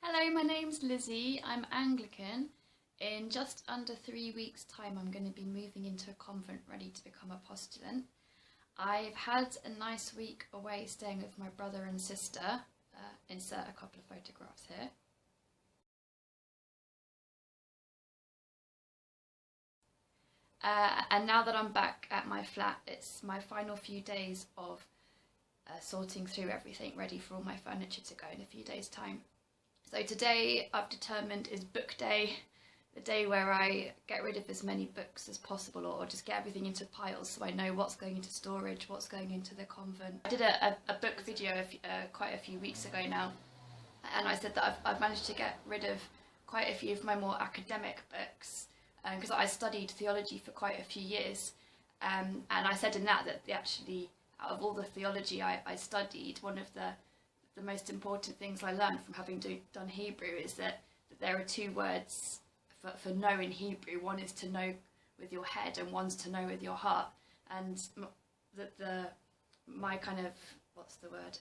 Hello, my name's Lizzie. I'm Anglican. In just under 3 weeks' time, I'm going to be moving into a convent ready to become a postulant. I've had a nice week away staying with my brother and sister. Insert a couple of photographs here. And now that I'm back at my flat, it's my final few days of sorting through everything, ready for all my furniture to go in a few days' time. So today I've determined is book day, the day where I get rid of as many books as possible, or just get everything into piles so I know what's going into storage, what's going into the convent. I did a book video quite a few weeks ago now, and I said that I've managed to get rid of quite a few of my more academic books, because I studied theology for quite a few years, and I said in that actually out of all the theology I studied, one of the most important things I learned from having done Hebrew is that there are two words for know in Hebrew. One is to know with your head, and one's to know with your heart. And my kind of, what's the word,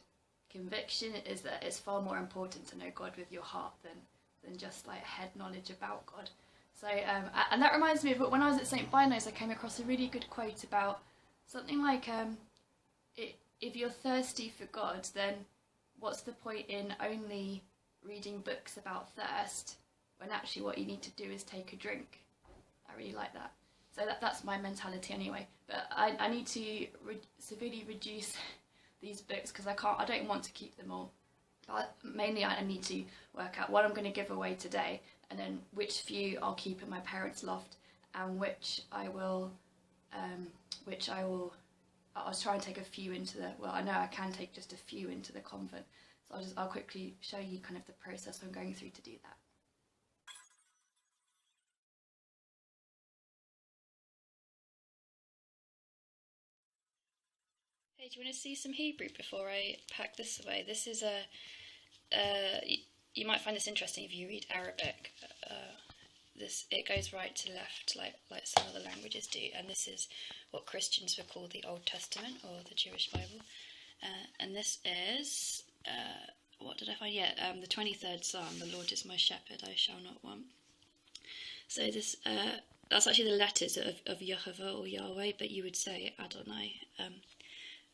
conviction is that it's far more important to know God with your heart than just like head knowledge about God. So and that reminds me of when I was at St. Bino's, I came across a really good quote about something like if you're thirsty for God, then what's the point in only reading books about thirst when actually what you need to do is take a drink? I really like that. So that's my mentality anyway. But I need to severely reduce these books because I don't want to keep them all. But mainly I need to work out what I'm going to give away today, and then which few I'll keep in my parents' loft, and which I'll try and take a few into I know I can take just a few into the convent. So I'll quickly show you kind of the process I'm going through to do that. Hey, do you want to see some Hebrew before I pack this away? This is you might find this interesting if you read Arabic. It goes right to left like some other languages do, and this is what Christians would call the Old Testament or the Jewish Bible. And this is what did I find? Yeah, the 23rd Psalm. The Lord is my shepherd; I shall not want. So this that's actually the letters of Yehovah or Yahweh, but you would say Adonai.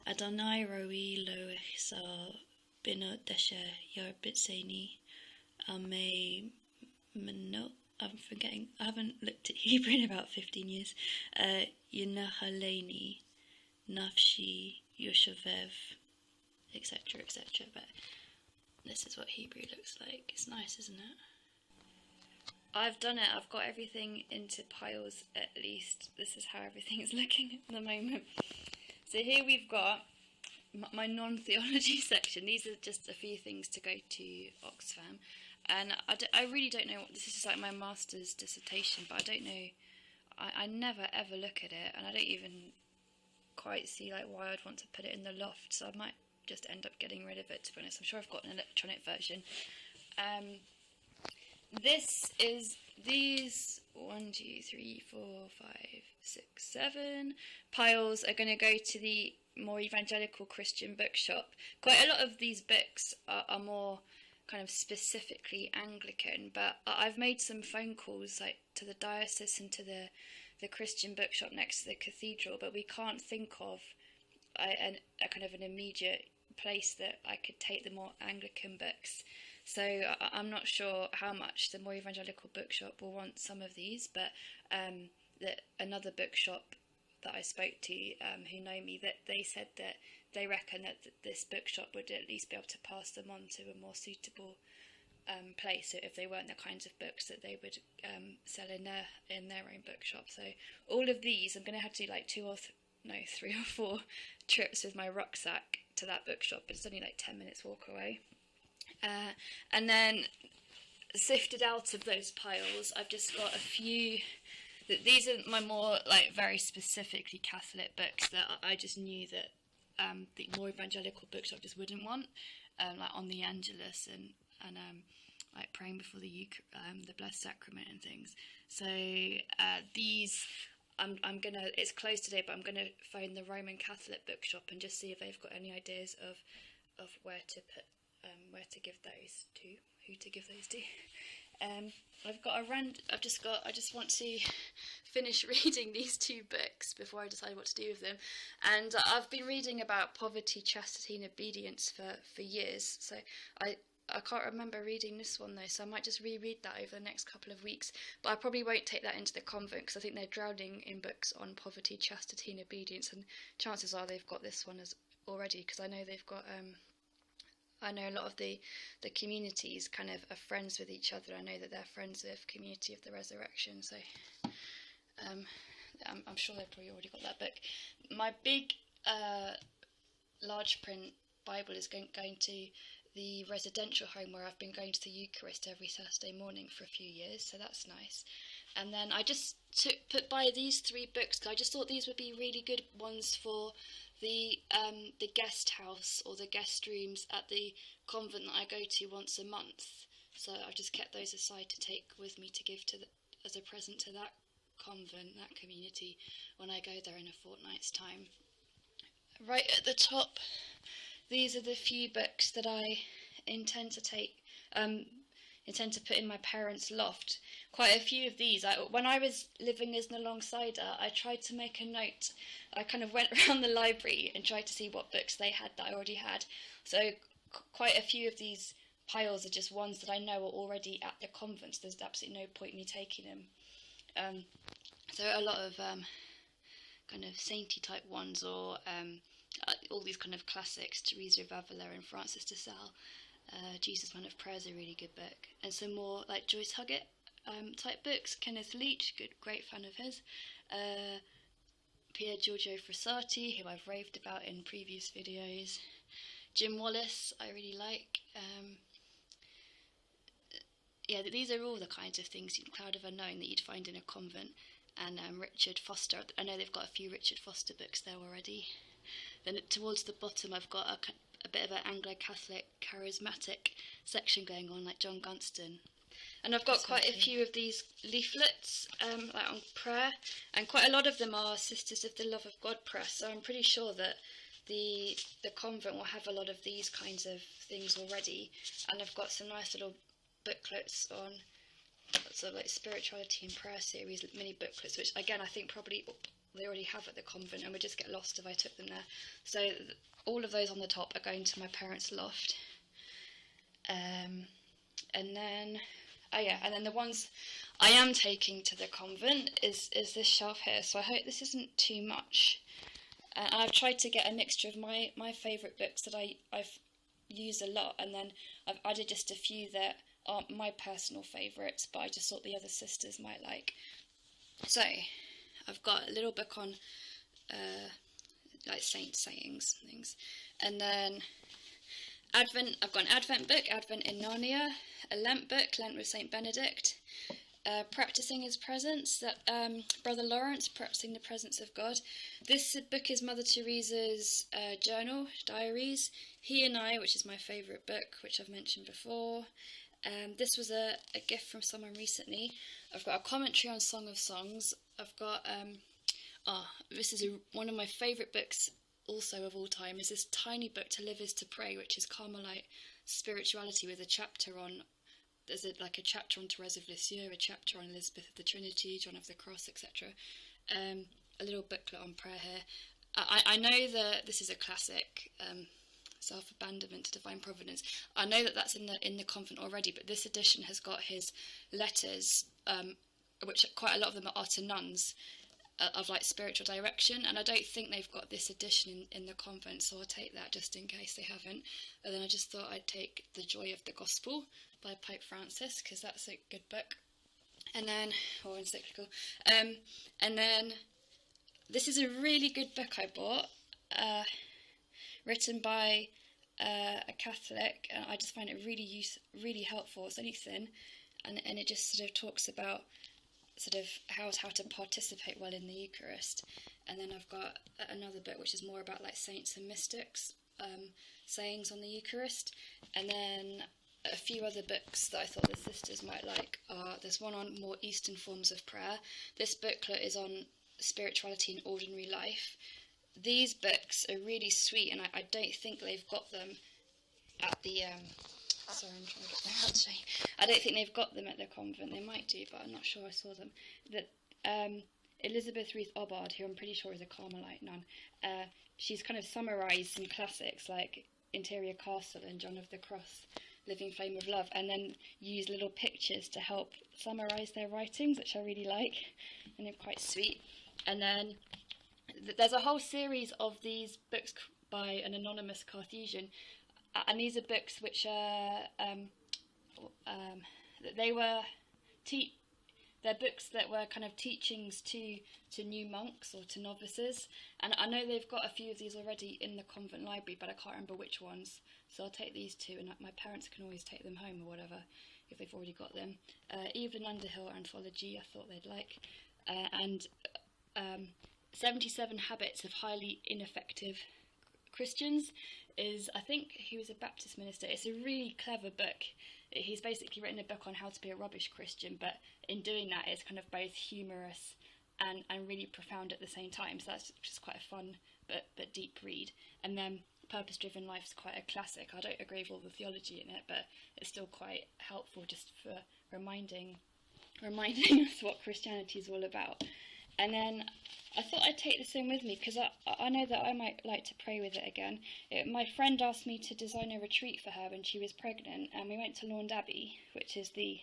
Adonai roi lo echsar binot desher yarbitseni ame menot. I'm forgetting. I haven't looked at Hebrew in about 15 years. Yenahaleni, nafshi, yoshevev, etc., etc. But this is what Hebrew looks like. It's nice, isn't it? I've done it. I've got everything into piles at least. This is how everything is looking at the moment. So here we've got my non-theology section. These are just a few things to go to Oxfam. And I really don't know, this is like my master's dissertation, but I don't know, I never ever look at it, and I don't even quite see like why I'd want to put it in the loft, so I might just end up getting rid of it, to be honest. I'm sure I've got an electronic version. These 1, 2, 3, 4, 5, 6, 7 piles are going to go to the more evangelical Christian bookshop. Quite a lot of these books are more kind of specifically Anglican, but I've made some phone calls like to the diocese and to the Christian bookshop next to the cathedral, but we can't think of a kind of an immediate place that I could take the more Anglican books. So I'm not sure how much the more evangelical bookshop will want some of these, but another bookshop that I spoke to who know me, that they said that they reckon that this bookshop would at least be able to pass them on to a more suitable place, so if they weren't the kinds of books that they would sell in their own bookshop. So all of these, I'm going to have to do like 3 or 4 trips with my rucksack to that bookshop. It's only like 10 minutes walk away. And then sifted out of those piles, I've just got a few. These are my more like very specifically Catholic books that I just knew that the more evangelical bookshop just wouldn't want, like on the Angelus and like praying before the Blessed Sacrament and things. So these, I'm gonna. It's closed today, but I'm gonna phone the Roman Catholic bookshop and just see if they've got any ideas of where to put where to give those to, who to give those to. I just want to finish reading these 2 books before I decide what to do with them. And I've been reading about poverty, chastity and obedience for years. So I can't remember reading this one though, so I might just reread that over the next couple of weeks. But I probably won't take that into the convent because I think they're drowning in books on poverty, chastity and obedience, and chances are they've got this one as already, because I know they've got I know a lot of the communities kind of are friends with each other. I know that they're friends with Community of the Resurrection, so I'm sure they've probably already got that book. My big large print Bible is going to the residential home where I've been going to the Eucharist every Saturday morning for a few years, so that's nice. And then I just put by these 3 books because I just thought these would be really good ones for the guest house or the guest rooms at the convent that I go to once a month. So I've just kept those aside to take with me to give as a present to that convent, that community, when I go there in a fortnight's time. Right at the top, these are the few books that I intend to put in my parents' loft. Quite a few of these. When I was living as an alongside her, I tried to make a note. I kind of went around the library and tried to see what books they had that I already had. So quite a few of these piles are just ones that I know are already at the convent. So there's absolutely no point in me taking them. So a lot of kind of sainty type ones, or all these kind of classics, Teresa of Avila and Francis de Sales. Jesus Man of Prayer is a really good book, and some more like Joyce Huggett type books. Kenneth Leach, great fan of his. Pier Giorgio Frassati, who I've raved about in previous videos. Jim Wallace, I really like. Yeah, these are all the kinds of things, Cloud of Unknown, that you'd find in a convent. And Richard Foster, I know they've got a few Richard Foster books there already. Then towards the bottom I've got a bit of an Anglo-Catholic charismatic section going on, like John Gunston. And I've got quite a few of these leaflets, like on prayer, and quite a lot of them are Sisters of the Love of God press, so I'm pretty sure that the convent will have a lot of these kinds of things already. And I've got some nice little booklets on sort of like spirituality and prayer series, mini booklets, which again I think probably they already have at the convent and would just get lost if I took them there. So all of those on the top are going to my parents' loft. And then the ones I am taking to the convent is this shelf here. So I hope this isn't too much. And I've tried to get a mixture of my favourite books that I've used a lot, and then I've added just a few that aren't my personal favourites, but I just thought the other sisters might like. So I've got a little book on like saint sayings and things, and then Advent. I've got an Advent book, Advent in Narnia, a Lent book, Lent with Saint Benedict, Practicing His Presence, that Brother Lawrence, Practicing the Presence of God. This book is Mother Teresa's journal, diaries. He and I, which is my favourite book, which I've mentioned before. This was a gift from someone recently. I've got a commentary on Song of Songs. I've got this is one of my favourite books also of all time, is this tiny book, To Live is to Pray, which is Carmelite spirituality, with a chapter on, there's a chapter on Thérèse of Lisieux, a chapter on Elizabeth of the Trinity, John of the Cross, etc. A little booklet on prayer here. I know that this is a classic, Self-Abandonment to Divine Providence. I know that that's in the convent already, but this edition has got his letters, which quite a lot of them are to nuns, of like spiritual direction, and I don't think they've got this edition in the convent, so I'll take that just in case they haven't. And then I just thought I'd take The Joy of the Gospel by Pope Francis, because that's a good book, and then, or encyclical, and then this is a really good book I bought, written by a Catholic, and I just find it really helpful. It's only thin, and it just sort of talks about sort of how to participate well in the Eucharist. And then I've got another book which is more about like saints and mystics, sayings on the Eucharist. And then a few other books that I thought the sisters might like are, there's one on more Eastern forms of prayer. This booklet is on spirituality in ordinary life. These books are really sweet, and I don't think they've got them at the Sorry, I'm trying to get them out to you. I don't think they've got them at the convent. They might do, but I'm not sure I saw them. That Elizabeth Ruth Obbard, who I'm pretty sure is a Carmelite nun, she's kind of summarised some classics like Interior Castle and John of the Cross, Living Flame of Love, and then used little pictures to help summarise their writings, which I really like, and they're quite sweet. And then there's a whole series of these books by an anonymous Carthusian, and these are books which are they're books that were kind of teachings to new monks or to novices, and I know they've got a few of these already in the convent library, but I can't remember which ones, so I'll take these two, and my parents can always take them home or whatever if they've already got them. Evelyn Underhill Anthology I thought they'd like, and 77 Habits of Highly Ineffective Christians is, I think he was a Baptist minister. It's a really clever book. He's basically written a book on how to be a rubbish Christian, but in doing that it's kind of both humorous and really profound at the same time, so that's just quite a fun but deep read. And then Purpose Driven Life is quite a classic. I don't agree with all the theology in it, but it's still quite helpful just for reminding us what Christianity is all about. And then I thought I'd take this in with me because I know that I might like to pray with it again. My friend asked me to design a retreat for her when she was pregnant, and we went to Laund Abbey, which is the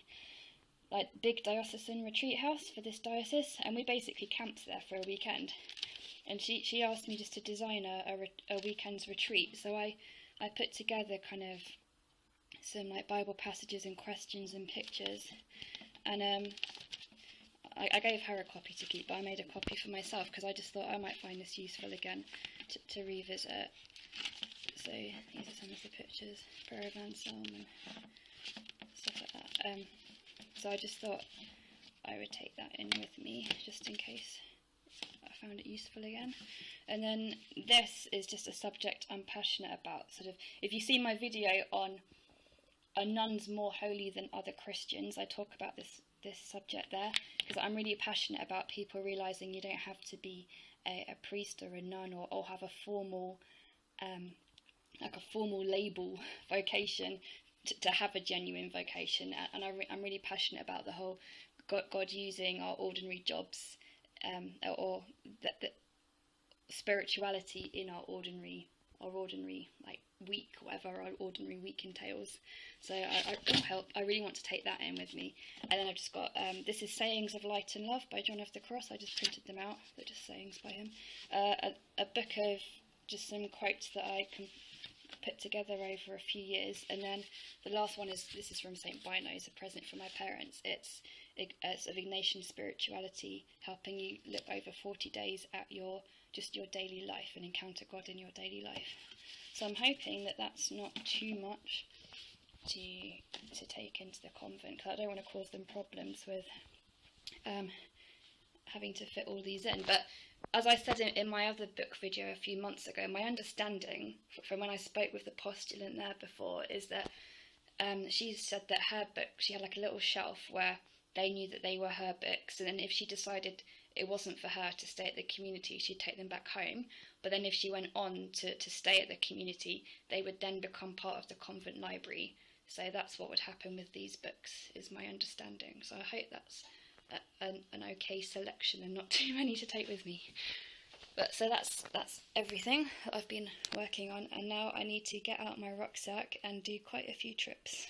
big diocesan retreat house for this diocese, and we basically camped there for a weekend. And she asked me just to design a weekend's retreat, so I put together kind of some Bible passages and questions and pictures, and I gave her a copy to keep, but I made a copy for myself because I just thought I might find this useful again to revisit. So these are some of the pictures, Prayer of Anselm and stuff like that. So I just thought I would take that in with me just in case I found it useful again. And then this is just a subject I'm passionate about. Sort of, if you see my video on Are Nuns More Holy Than Other Christians, I talk about this subject there, because I'm really passionate about people realising you don't have to be a priest or a nun or have a formal label vocation to have a genuine vocation. And I'm really passionate about the whole God using our ordinary jobs or the spirituality in our ordinary week, whatever our ordinary week entails. So I really want to take that in with me. And then I've just got this is Sayings of Light and Love by John of the Cross. I just printed them out. They're just sayings by him. A book of just some quotes that I can put together over a few years. And then the last one is from St. Bino's, a present from my parents. It's of Ignatian spirituality, helping you look over 40 days at your daily life and encounter God in your daily life. So I'm hoping that that's not too much to take into the convent, because I don't want to cause them problems with having to fit all these in. But as I said in my other book video a few months ago, my understanding from when I spoke with the postulant there before is that she said that her book, she had like a little shelf where they knew that they were her books, and then if she decided it wasn't for her to stay at the community, she'd take them back home. But then if she went on to stay at the community, they would then become part of the convent library. So that's what would happen with these books, is my understanding. So I hope that's an okay selection and not too many to take with me. But so that's everything that I've been working on, and now I need to get out my rucksack and do quite a few trips.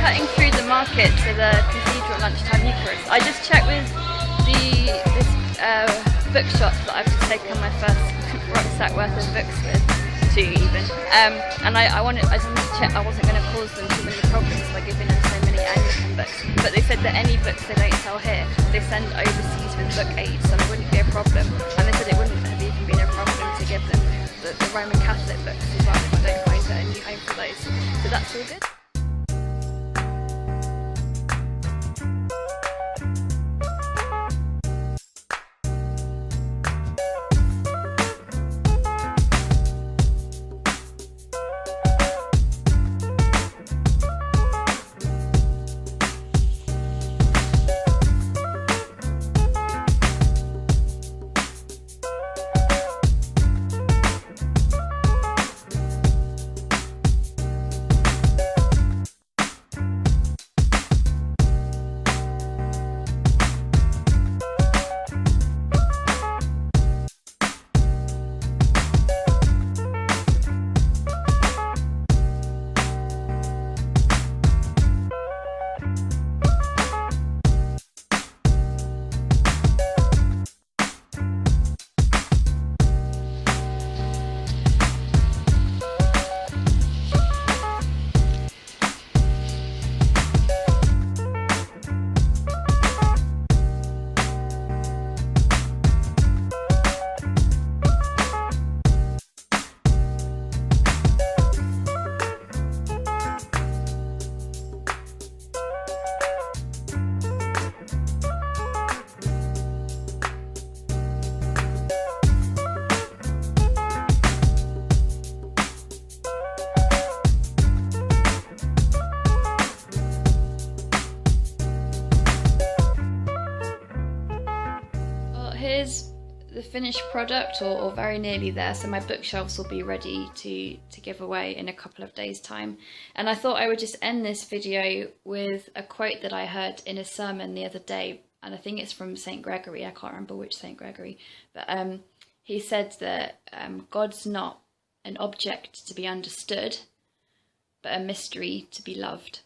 Cutting through the market to the cathedral lunchtime Eucharist. I just checked with this bookshop that I've just taken my first rucksack worth of books with, two even. And I just checked I wasn't going to cause them too many problems by giving them so many Anglican books, but they said that any books they don't sell here, they send overseas with book aid, so it wouldn't be a problem. And they said it wouldn't have even been a problem to give them the Roman Catholic books as well if I don't find a new home for those. So that's all good. Here's the finished product, or very nearly there, so my bookshelves will be ready to give away in a couple of days' time. And I thought I would just end this video with a quote that I heard in a sermon the other day, and I think it's from St. Gregory. I can't remember which St. Gregory, but he said that God's not an object to be understood, but a mystery to be loved.